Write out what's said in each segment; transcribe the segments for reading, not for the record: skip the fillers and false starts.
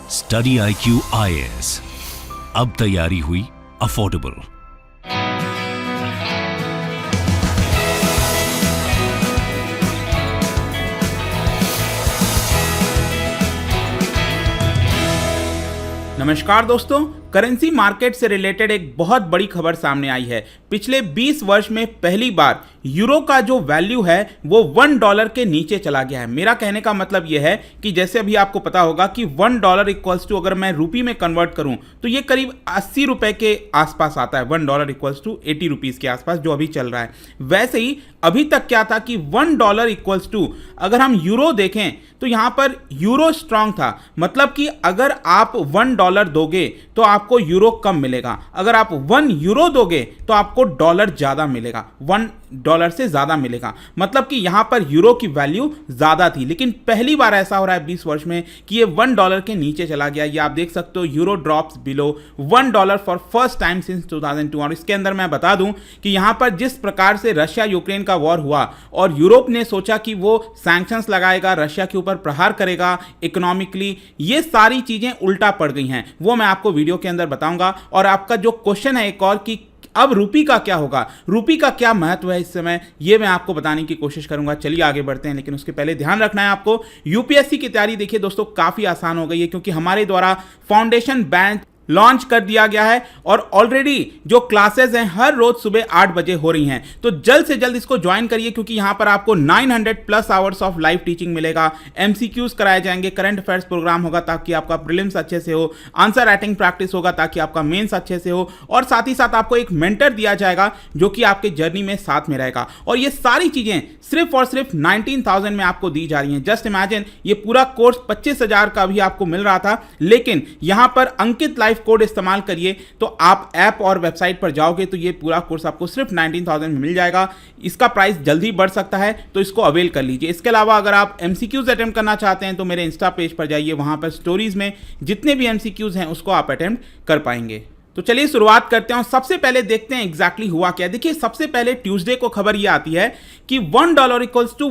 Study IQ IAS, अब तैयारी हुई अफोर्डेबल। नमस्कार दोस्तों, करेंसी मार्केट से रिलेटेड एक बहुत बड़ी खबर सामने आई है। पिछले 20 वर्ष में पहली बार यूरो का जो वैल्यू है वो $1 के नीचे चला गया है। मेरा कहने का मतलब यह है कि जैसे अभी आपको पता होगा कि $1 इक्वल्स टू, अगर मैं रुपये में कन्वर्ट करूं तो ये करीब 80 रुपए के आसपास आता है। $1 इक्वल्स टू 80 रुपीज़ के आसपास जो अभी चल रहा है। वैसे ही अभी तक क्या था कि $1 इक्वल्स टू, अगर हम यूरो देखें तो यहां पर यूरो स्ट्रांग था, मतलब कि अगर आप $1 दोगे तो आपको यूरो कम मिलेगा, अगर आप €1 दोगे तो आपको डॉलर ज्यादा मिलेगा, $1 से ज्यादा मिलेगा। मतलब कि यहां पर यूरो की वैल्यू ज्यादा थी। लेकिन पहली बार ऐसा हो रहा है 20 वर्ष में कि ये $1 के नीचे चला गया। ये आप देख सकते हो, euro drops below $1 for first time since 2002। और इसके अंदर मैं बता दूं कि यहां पर जिस प्रकार से रशिया यूक्रेन का वॉर हुआ और यूरोप ने सोचा कि वो सैंक्शंस लगाएगा, रशिया के ऊपर प्रहार करेगा इकोनॉमिकली, ये सारी चीजें उल्टा पड़ गई हैं। वो मैं आपको वीडियो के अंदर बताऊंगा। और आपका जो क्वेश्चन है एक और कि अब रूपी का क्या होगा, रूपी का क्या महत्व है इस समय, ये मैं आपको बताने की कोशिश करूंगा। चलिए आगे बढ़ते हैं, लेकिन उसके पहले ध्यान रखना है आपको, यूपीएससी की तैयारी देखिए दोस्तों काफी आसान हो गई है, क्योंकि हमारे द्वारा फाउंडेशन बैच लॉन्च कर दिया गया है और ऑलरेडी जो क्लासेस हैं हर रोज सुबह 8 बजे हो रही हैं। तो जल्द से जल्द इसको ज्वाइन करिए, क्योंकि यहां पर आपको 900+ आवर्स ऑफ लाइव टीचिंग मिलेगा, एमसीक्यूज कराए जाएंगे, करंट अफेयर्स प्रोग्राम होगा ताकि आपका प्रीलिम्स अच्छे से हो, आंसर राइटिंग प्रैक्टिस होगा ताकि आपका मेंस अच्छे से हो, और साथ ही साथ आपको एक मेंटर दिया जाएगा जो कि आपके जर्नी में साथ में रहेगा। और ये सारी चीजें सिर्फ और सिर्फ 19,000 में आपको दी जा रही हैं। जस्ट इमेजिन, ये पूरा कोर्स 25,000 का भी आपको मिल रहा था, लेकिन यहां पर अंकित लाइव कोड इस्तेमाल करिए तो आप ऐप और वेबसाइट पर जाओगे तो ये पूरा कोर्स आपको सिर्फ 19,000 में मिल जाएगा। इसका प्राइस जल्दी बढ़ सकता है, तो इसको अवेल कर लीजिए। इसके अलावा अगर आप एमसीक्यूज अटेम्प्ट करना चाहते हैं तो मेरे इंस्टा पेज पर जाइए, वहां पर स्टोरीज में जितने भी एमसीक्यूज हैं उसको आप अटेम्प्ट कर पाएंगे। तो चलिए शुरुआत करते हैं। सबसे पहले देखते हैं एग्जैक्टली हुआ क्या। देखिए, सबसे पहले ट्यूसडे को खबर यह आती है कि $1 इक्वल्स टू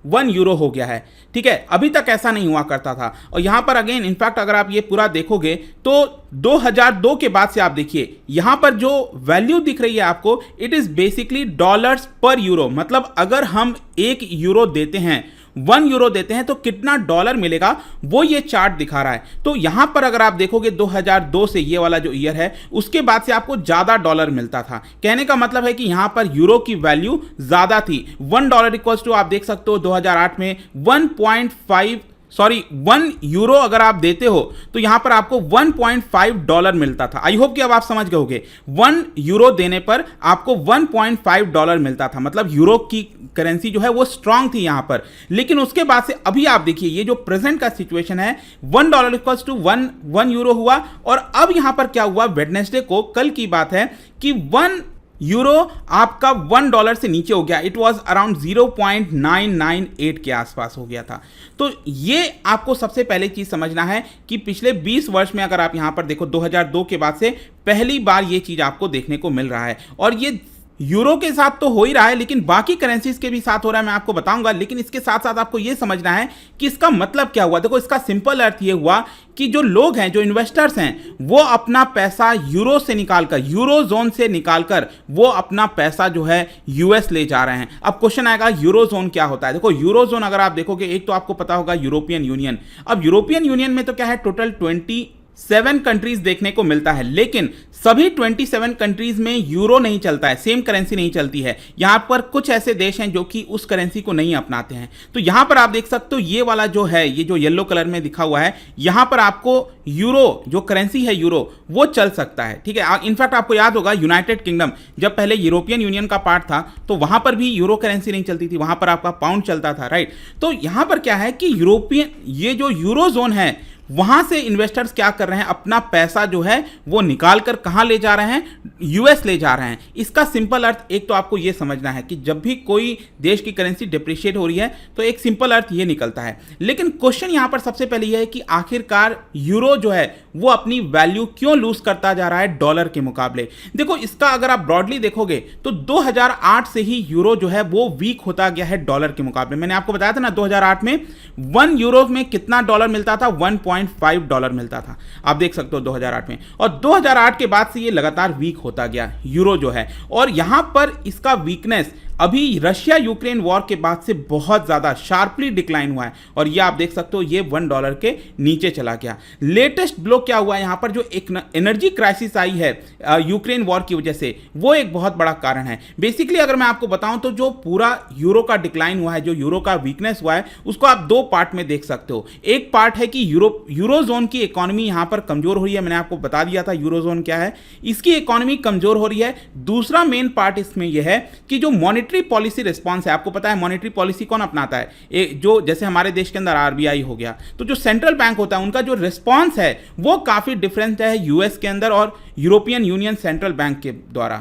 1 यूरो हो गया है। ठीक है, अभी तक ऐसा नहीं हुआ करता था। और यहां पर अगेन इनफैक्ट अगर आप ये पूरा देखोगे तो 2002 के बाद से आप देखिए यहां पर जो वैल्यू दिख रही है आपको, इट इज बेसिकली डॉलर्स पर यूरो। मतलब अगर हम 1 यूरो देते हैं, 1 यूरो देते हैं तो कितना डॉलर मिलेगा, वो ये चार्ट दिखा रहा है। तो यहां पर अगर आप देखोगे 2002 से, ये वाला जो ईयर है, उसके बाद से आपको ज्यादा डॉलर मिलता था। कहने का मतलब है कि यहां पर यूरो की वैल्यू ज्यादा थी। $1 इक्वल्स टू, आप देख सकते हो 2008 में 1 यूरो अगर आप देते हो तो यहां पर आपको $1.5 मिलता था। आई होप कि अब आप समझ गए होंगे, 1 यूरो देने पर आपको $1.5 मिलता था। मतलब यूरो की करेंसी जो है वो स्ट्रांग थी यहां पर। लेकिन उसके बाद से अभी आप देखिए ये जो प्रेजेंट का सिचुएशन है, $1 इक्वल्स टू 1 यूरो हुआ। और अब यहां पर क्या हुआ, वेडनेसडे को, कल की बात है, कि 1 यूरो आपका $1 से नीचे हो गया। इट वॉज अराउंड 0.998 के आसपास हो गया था। तो ये आपको सबसे पहले चीज समझना है कि पिछले 20 वर्ष में अगर आप यहां पर देखो 2002 के बाद से पहली बार ये चीज आपको देखने को मिल रहा है। और ये यूरो के साथ तो हो ही रहा है, लेकिन बाकी करेंसीज के भी साथ हो रहा है, मैं आपको बताऊंगा। लेकिन इसके साथ साथ आपको यह समझना है कि इसका मतलब क्या हुआ। देखो, इसका सिंपल अर्थ ये हुआ कि जो लोग हैं, जो इन्वेस्टर्स हैं, वो अपना पैसा यूरो से निकालकर, यूरो जोन से निकालकर वो अपना पैसा जो है यूएस ले जा रहे हैं। अब क्वेश्चन आएगा यूरो जोन क्या होता है। देखो, यूरो जोन अगर आप देखोगे, एक तो आपको पता होगा यूरोपियन यूनियन। अब यूरोपियन यूनियन में तो क्या है, टोटल 27 कंट्रीज देखने को मिलता है, लेकिन सभी 27 कंट्रीज में यूरो नहीं चलता है, सेम करेंसी नहीं चलती है। यहां पर कुछ ऐसे देश हैं जो कि उस करेंसी को नहीं अपनाते हैं। तो यहां पर आप देख सकते हो ये वाला जो है, ये जो येलो कलर में दिखा हुआ है, यहां पर आपको यूरो, जो करेंसी है यूरो, वो चल सकता है। ठीक है, इनफैक्ट आपको याद होगा यूनाइटेड किंगडम जब पहले यूरोपियन यूनियन का पार्ट था तो वहां पर भी यूरो करेंसी नहीं चलती थी, वहां पर आपका पाउंड चलता था, राइट। तो यहां पर क्या है कि यूरोपियन, ये जो यूरो जोन है, वहां से इन्वेस्टर्स क्या कर रहे हैं, अपना पैसा जो है वो निकाल कर कहां ले जा रहे हैं, यूएस ले जा रहे हैं। इसका सिंपल अर्थ एक तो आपको यह समझना है कि जब भी कोई देश की करेंसी डिप्रिशिएट हो रही है तो एक सिंपल अर्थ ये निकलता है। लेकिन क्वेश्चन यहां पर सबसे पहले यह है कि आखिरकार यूरो जो है वो अपनी वैल्यू क्यों लूज करता जा रहा है डॉलर के मुकाबले। देखो, इसका अगर आप ब्रॉडली देखोगे तो 2008 से ही यूरो जो है वो वीक होता गया है डॉलर के मुकाबले। मैंने आपको बताया था ना, 2008 में 1 यूरो में कितना डॉलर मिलता था, 1.5 डॉलर मिलता था। आप देख सकते हो 2008 में, और 2008 के बाद से ये लगातार वीक होता गया यूरो जो है। और यहां पर इसका वीकनेस अभी रशिया यूक्रेन वॉर के बाद से बहुत ज़्यादा शार्पली डिक्लाइन हुआ है, और ये आप देख सकते हो ये $1 के नीचे चला गया। लेटेस्ट ब्लो क्या हुआ है यहाँ पर, जो एक एनर्जी क्राइसिस आई है यूक्रेन वॉर की वजह से, वो एक बहुत बड़ा कारण है। बेसिकली अगर मैं आपको बताऊं तो जो पूरा यूरो का डिक्लाइन हुआ है, जो यूरो का वीकनेस हुआ है, उसको आप दो पार्ट में देख सकते हो। एक पार्ट है कि यूरोजोन की इकोनॉमी यहाँ पर कमजोर हो रही है। मैंने आपको बता दिया था यूरोजोन क्या है, इसकी इकोनॉमी कमजोर हो रही है। दूसरा मेन पार्ट इसमें यह है कि जो मॉनिटरी पॉलिसी रिस्पांस है, आपको पता है मॉनेटरी पॉलिसी कौन अपनाता है, जो जैसे हमारे देश के अंदर आरबीआई हो गया, तो जो सेंट्रल बैंक होता है उनका जो रिस्पांस है वो काफी डिफरेंट है यूएस के अंदर और यूरोपियन यूनियन सेंट्रल बैंक के द्वारा।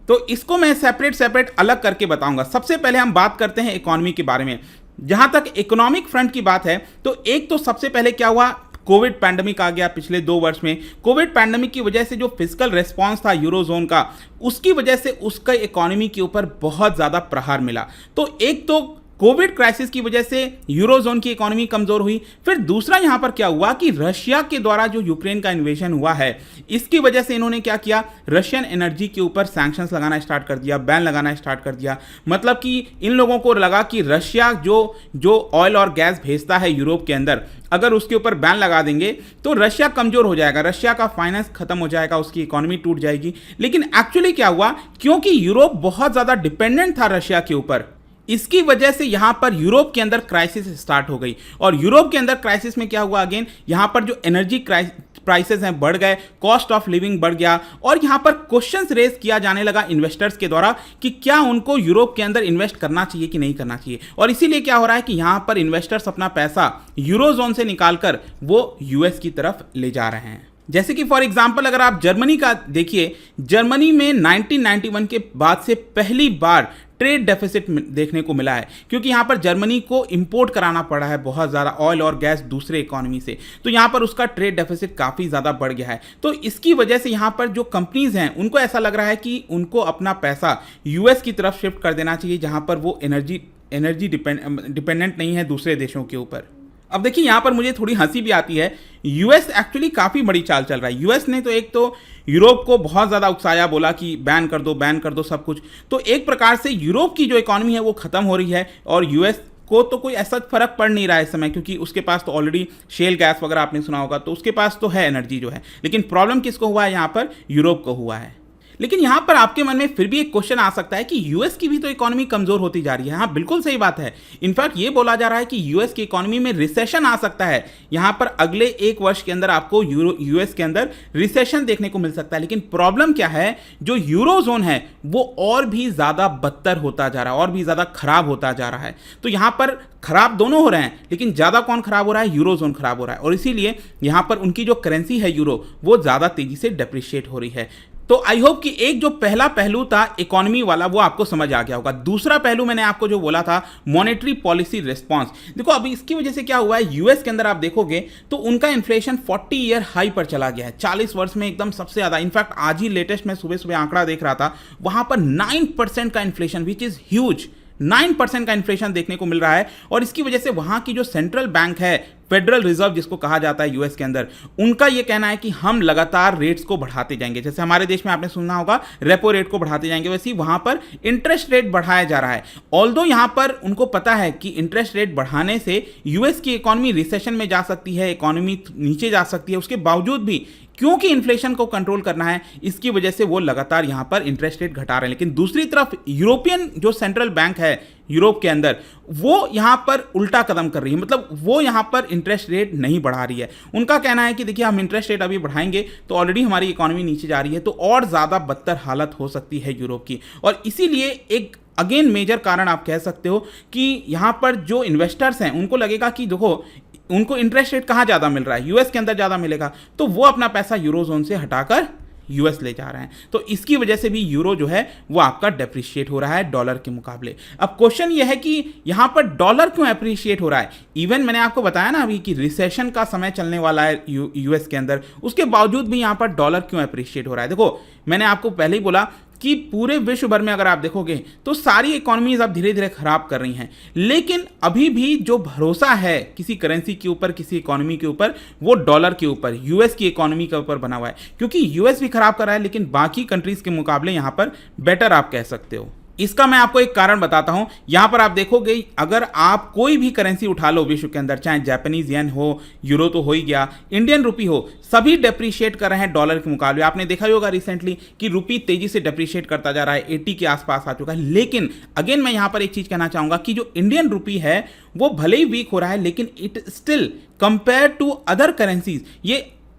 तो इसको मैं सेपरेट अलग करके बताऊंगा। सबसे पहले हम बात करते हैं इकोनॉमी के बारे में। जहां तक इकोनॉमिक फ्रंट की बात है तो एक तो सबसे पहले क्या हुआ, कोविड पैंडेमिक आ गया पिछले 2 वर्ष में। कोविड पैंडेमिक की वजह से जो फिजिकल रेस्पॉन्स था यूरोजोन का, उसकी वजह से उसका इकोनॉमी के ऊपर बहुत ज़्यादा प्रहार मिला। तो एक तो कोविड क्राइसिस की वजह से यूरोजोन की इकोनॉमी कमजोर हुई। फिर दूसरा यहां पर क्या हुआ कि रशिया के द्वारा जो यूक्रेन का इन्वेजन हुआ है, इसकी वजह से इन्होंने क्या किया, रशियन एनर्जी के ऊपर सैंक्शंस लगाना स्टार्ट कर दिया, बैन लगाना स्टार्ट कर दिया। मतलब कि इन लोगों को लगा कि रशिया जो ऑयल और गैस भेजता है यूरोप के अंदर, अगर उसके ऊपर बैन लगा देंगे तो रशिया कमजोर हो जाएगा, रशिया का फाइनेंस खत्म हो जाएगा, उसकी इकोनॉमी टूट जाएगी। लेकिन एक्चुअली क्या हुआ, क्योंकि यूरोप बहुत ज़्यादा डिपेंडेंट था रशिया के ऊपर, इसकी वजह से यहां पर यूरोप के अंदर क्राइसिस स्टार्ट हो गई। और यूरोप के अंदर क्राइसिस में क्या हुआ, अगेन यहां पर जो एनर्जी प्राइसेस हैं बढ़ गए, कॉस्ट ऑफ लिविंग बढ़ गया, और यहां पर क्वेश्चंस रेज किया जाने लगा इन्वेस्टर्स के द्वारा कि क्या उनको यूरोप के अंदर इन्वेस्ट करना चाहिए कि नहीं करना चाहिए। और इसीलिए क्या हो रहा है कि यहां पर इन्वेस्टर्स अपना पैसा यूरोजोन से निकालकर वो यूएस की तरफ ले जा रहे हैं। जैसे कि फॉर एग्जांपल अगर आप जर्मनी का देखिए, जर्मनी में 1991 के बाद से पहली बार ट्रेड डेफिसिट देखने को मिला है, क्योंकि यहाँ पर जर्मनी को इंपोर्ट कराना पड़ा है बहुत ज़्यादा ऑयल और गैस दूसरे इकोनॉमी से, तो यहाँ पर उसका ट्रेड डेफिसिट काफ़ी ज़्यादा बढ़ गया है। तो इसकी वजह से यहाँ पर जो कंपनीज हैं उनको ऐसा लग रहा है कि उनको अपना पैसा यूएस की तरफ शिफ्ट कर देना चाहिए, जहाँ पर वो एनर्जी डिपेंडेंट नहीं है दूसरे देशों के ऊपर। अब देखिए यहाँ पर मुझे थोड़ी हंसी भी आती है, यूएस एक्चुअली काफ़ी बड़ी चाल चल रहा है। यूएस ने तो एक तो यूरोप को बहुत ज़्यादा उकसाया, बोला कि बैन कर दो सब कुछ। तो एक प्रकार से यूरोप की जो इकोनॉमी है वो ख़त्म हो रही है, और यूएस को तो कोई ऐसा फर्क पड़ नहीं रहा है इस समय, क्योंकि उसके पास तो ऑलरेडी शेल गैस वगैरह आपने सुना होगा, तो उसके पास तो है एनर्जी जो है। लेकिन प्रॉब्लम किसको हुआ है, यहाँ पर यूरोप को हुआ है। लेकिन यहां पर आपके मन में फिर भी एक क्वेश्चन आ सकता है कि यूएस की भी तो इकोनॉमी कमजोर होती जा रही है। हाँ, बिल्कुल सही बात है। इनफैक्ट ये बोला जा रहा है कि यूएस की इकोनॉमी में रिसेशन आ सकता है। यहां पर अगले 1 वर्ष के अंदर आपको यूएस के अंदर रिसेशन देखने को मिल सकता है। लेकिन प्रॉब्लम क्या है, जो यूरोजोन है वो और भी ज्यादा बदतर होता जा रहा है, और भी ज्यादा खराब होता जा रहा है। तो यहां पर खराब दोनों हो रहे हैं, लेकिन ज्यादा कौन खराब हो रहा है, यूरोजोन खराब हो रहा है। और इसीलिए यहां पर उनकी जो करेंसी है यूरो, वो ज्यादा तेजी से डेप्रिशिएट हो रही है। तो आई होप कि एक जो पहला पहलू था इकोनॉमी वाला वो आपको समझ आ गया होगा। दूसरा पहलू मैंने आपको जो बोला था, मॉनेटरी पॉलिसी रिस्पांस। देखो अभी इसकी वजह से क्या हुआ है, यूएस के अंदर आप देखोगे तो उनका इन्फ्लेशन 40 ईयर हाई पर चला गया है, 40 वर्ष में एकदम सबसे ज्यादा। इनफैक्ट आज ही लेटेस्ट मैं सुबह आंकड़ा देख रहा था, वहां पर 9% का इन्फ्लेशन, विच इज ह्यूज। 9% का इन्फ्लेशन देखने को मिल रहा है। और इसकी वजह से वहां की जो सेंट्रल बैंक है, फेडरल रिजर्व जिसको कहा जाता है यूएस के अंदर, उनका यह कहना है कि हम लगातार रेट्स को बढ़ाते जाएंगे। जैसे हमारे देश में आपने सुना होगा रेपो रेट को बढ़ाते जाएंगे, वैसे ही वहां पर इंटरेस्ट रेट बढ़ाया जा रहा है। ऑल्दो यहां पर उनको पता है कि इंटरेस्ट रेट बढ़ाने से यूएस की इकोनॉमी रिसेशन में जा सकती है, इकोनॉमी नीचे जा सकती है, उसके बावजूद भी क्योंकि इन्फ्लेशन को कंट्रोल करना है, इसकी वजह से वो लगातार यहां पर इंटरेस्ट रेट घटा रहे हैं। लेकिन दूसरी तरफ यूरोपियन जो सेंट्रल बैंक है यूरोप के अंदर, वो यहां पर उल्टा कदम कर रही है। मतलब वो यहां पर इंटरेस्ट रेट नहीं बढ़ा रही है। उनका कहना है कि देखिए हम इंटरेस्ट रेट अभी बढ़ाएंगे तो ऑलरेडी हमारी इकोनॉमी नीचे जा रही है, तो और ज़्यादा बदतर हालत हो सकती है यूरोप की। और इसीलिए एक अगेन मेजर कारण आप कह सकते हो कि यहां पर जो इन्वेस्टर्स हैं उनको लगेगा कि देखो उनको इंटरेस्ट रेट कहाँ ज़्यादा मिल रहा है, यूएस के अंदर ज़्यादा मिलेगा, तो वो अपना पैसा यूरोजोन से हटाकर यूएस ले जा रहे हैं। तो इसकी वजह से भी यूरो जो है वो आपका डेप्रिशिएट हो रहा है डॉलर के मुकाबले। अब क्वेश्चन ये है कि यहाँ पर डॉलर क्यों एप्रिशिएट हो रहा है? इवन मैंने आपको बताया ना अभी कि रिसेशन का समय चलने वाला है यूएस के अंदर, उसके बावजूद भी यहाँ पर डॉलर क्यों एप्रिशिएट हो रहा है? देखो, मैंने आपको पहले ही बोला कि पूरे विश्व भर में अगर आप देखोगे तो सारी इकोनॉमीज अब धीरे धीरे खराब कर रही हैं, लेकिन अभी भी जो भरोसा है किसी करेंसी के ऊपर, किसी इकोनॉमी के ऊपर, वो डॉलर के ऊपर, यूएस की इकोनॉमी के ऊपर बना हुआ है। क्योंकि यूएस भी खराब कर रहा है, लेकिन बाकी कंट्रीज के मुकाबले यहाँ पर बेटर आप कह सकते हो। इसका मैं आपको एक कारण बताता हूं। यहां पर आप देखोगे, अगर आप कोई भी करेंसी उठा लो विश्व के अंदर, चाहे जापानीज येन हो, यूरो तो हो ही गया, इंडियन रुपी हो, सभी डेप्रिशिएट कर रहे हैं डॉलर के मुकाबले। आपने देखा ही होगा रिसेंटली कि रुपी तेजी से डेप्रिशिएट करता जा रहा है, 80 के आसपास आ चुका है। लेकिन अगेन मैं यहां पर एक चीज कहना चाहूंगा कि जो इंडियन रुपी है वो भले ही वीक हो रहा है, लेकिन it still compare to other currencies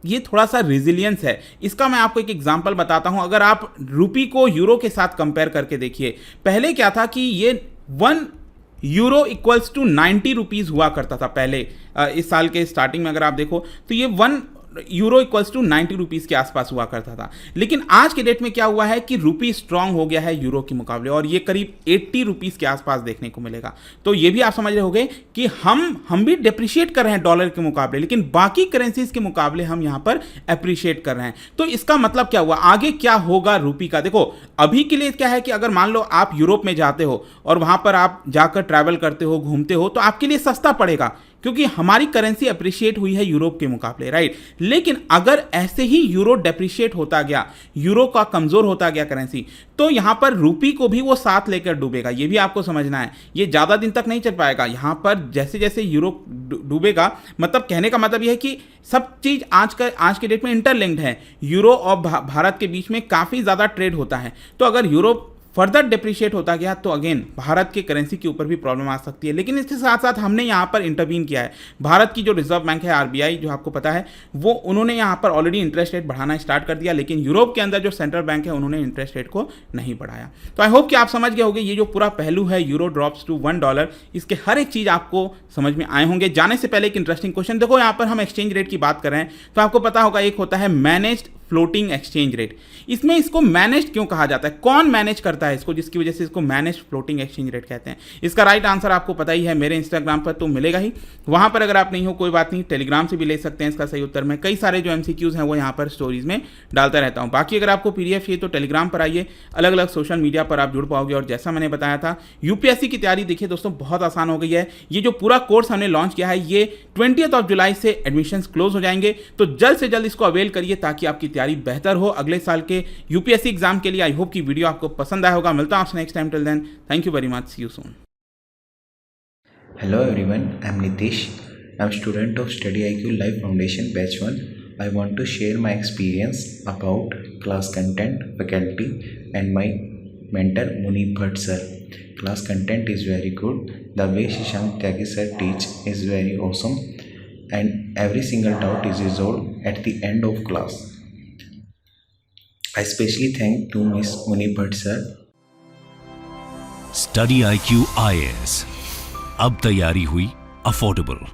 ये थोड़ा सा रेजिलियंस है। इसका मैं आपको एक एग्जांपल बताता हूं। अगर आप रुपी को यूरो के साथ कंपेयर करके देखिए, पहले क्या था कि ये 1 यूरो इक्वल्स टू 90 रुपीज़ हुआ करता था पहले। इस साल के स्टार्टिंग में अगर आप देखो तो ये 1 यूरो इक्वल्स टू 90 रुपीज़ के आसपास हुआ करता था। लेकिन आज के डेट में क्या हुआ है कि रुपी स्ट्रांग हो गया है यूरो के मुकाबले, और ये करीब 80 रुपीज़ के आसपास देखने को मिलेगा। तो ये भी आप समझ रहे होंगे कि हम भी डेप्रिशिएट कर रहे हैं डॉलर के मुकाबले, लेकिन बाकी करेंसीज के मुकाबले हम यहाँ पर एप्रिशिएट कर रहे हैं। तो इसका मतलब क्या हुआ, आगे क्या होगा रुपी का? देखो, अभी के लिए क्या है कि अगर मान लो आप यूरोप में जाते हो और वहाँ पर आप जाकर ट्रैवल करते हो, घूमते हो, तो आपके लिए सस्ता पड़ेगा क्योंकि हमारी करेंसी अप्रिशिएट हुई है यूरोप के मुकाबले, राइट। लेकिन अगर ऐसे ही यूरो डेप्रिशिएट होता गया, यूरो का कमजोर होता गया करेंसी, तो यहां पर रुपी को भी वो साथ लेकर डूबेगा। ये भी आपको समझना है, ये ज्यादा दिन तक नहीं चल पाएगा। यहां पर जैसे जैसे यूरो डूबेगा, मतलब कहने का मतलब यह है कि सब चीज आज के डेट में इंटरलिंक्ड है। यूरो और भारत के बीच में काफी ज्यादा ट्रेड होता है, तो अगर यूरो फर्दर डिप्रिशिएट होता गया तो अगेन भारत के करेंसी के ऊपर भी प्रॉब्लम आ सकती है। लेकिन इसके साथ साथ हमने यहाँ पर इंटरवीन किया है। भारत की जो रिजर्व बैंक है आरबीआई, जो आपको पता है, वो उन्होंने यहाँ पर ऑलरेडी इंटरेस्ट रेट बढ़ाना स्टार्ट कर दिया, लेकिन यूरोप के अंदर जो सेंट्रल बैंक है उन्होंने इंटरेस्ट रेट को नहीं बढ़ाया। तो आई होप कि आप समझ गए होंगे ये जो पूरा पहलू है यूरो ड्रॉप्स टू $1, इसके हर एक चीज़ आपको समझ में आए होंगे। जाने से पहले एक इंटरेस्टिंग क्वेश्चन, देखो यहाँ पर हम एक्सचेंज रेट की बात कर रहे हैं, तो आपको पता होगा एक होता है मैनेज्ड फ्लोटिंग एक्सचेंज रेट। इसमें इसको मैनेज्ड क्यों कहा जाता है, कौन मैनेज करता है इसको, जिसकी वजह से इसको मैनेज्ड फ्लोटिंग एक्सचेंज रेट कहते हैं? इसका राइट आंसर आपको पता ही है, मेरे इंस्टाग्राम पर तो मिलेगा ही। वहां पर अगर आप नहीं हो कोई बात नहीं, टेलीग्राम से भी ले सकते हैं इसका सही उत्तर। मैं कई सारे जो एमसीक्यूज हैं वो यहाँ पर स्टोरीज में डालता रहता हूँ। बाकी अगर आपको पीडीएफ चाहिए तो टेलीग्राम पर आइए, अलग अलग सोशल मीडिया पर आप जुड़ पाओगे। और जैसा मैंने बताया था, यूपीएससी की तैयारी देखिए दोस्तों बहुत आसान हो गई है। ये जो पूरा कोर्स हमने लॉन्च किया है, ये 20 जुलाई से एडमिशन क्लोज हो जाएंगे, तो जल्द से जल्द इसको अवेल करिए ताकि आपकी तैयारी बेहतर हो अगले साल के यूपीएससी एग्जाम के लिए। आई होप कि वीडियो आपको पसंद आया होगा। मिलता हूं आपसे next time, till then thank you very much, see you soon. Hello everyone, I am Nitish. I am student of Study IQ Life Foundation Batch 1. I want to share my experience about class content, faculty and my mentor Munib Bhatt sir. Class content is very good. The way Shashank Tyagi sir teach is very awesome and every single doubt is resolved at the end of class. I especially thank to Miss Munib Bhatt sir. Study IQ IAS, अब तैयारी हुई affordable.